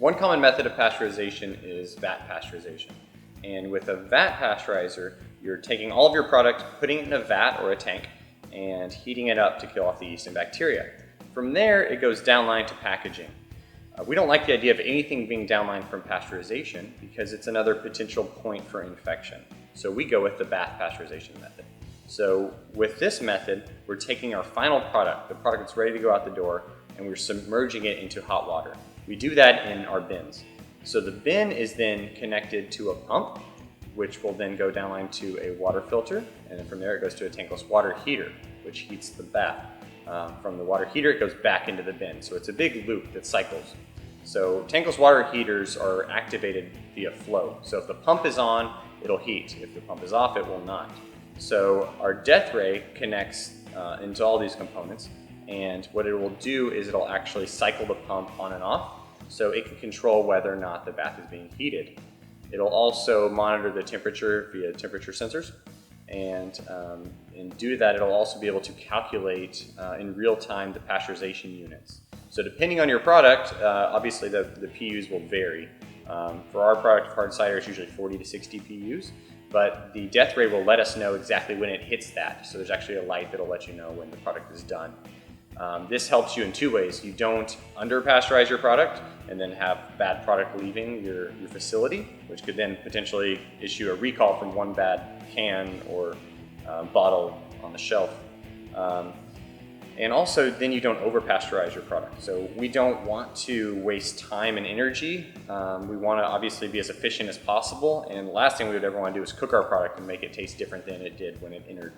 One common method of pasteurization is vat pasteurization. And with a vat pasteurizer, you're taking all of your product, putting it in a vat or a tank, and heating it up to kill off the yeast and bacteria. From there, it goes downline to packaging. We don't like the idea of anything being downline from pasteurization because it's another potential point for infection. So we go with the bath pasteurization method. So with this method, we're taking our final product, the product that's ready to go out the door, and we're submerging it into hot water. We do that in our bins. So the bin is then connected to a pump, which will then go downline to a water filter, and then from there it goes to a tankless water heater, which heats the bath. From the water heater, it goes back into the bin. So it's a big loop that cycles. So tankless water heaters are activated via flow. So if the pump is on, it'll heat. If the pump is off, it will not. So our death ray connects into all these components, and what it will do is it'll actually cycle the pump on and off, so it can control whether or not the bath is being heated. It'll also monitor the temperature via temperature sensors, and due to that, it'll also be able to calculate in real time the pasteurization units. So depending on your product, obviously the PUs will vary. For our product, hard cider, is usually 40 to 60 PUs, but the death ray will let us know exactly when it hits that. So there's actually a light that'll let you know when the product is done. This helps you in two ways. You don't under pasteurize your product and then have bad product leaving your facility, which could then potentially issue a recall from one bad can or bottle on the shelf. And also then you don't over pasteurize your product. So we don't want to waste time and energy. We want to obviously be as efficient as possible, and the last thing we would ever want to do is cook our product and make it taste different than it did when it entered.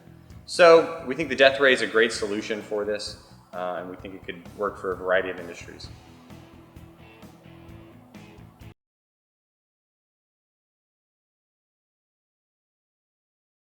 So we think the death ray is a great solution for this, and we think it could work for a variety of industries.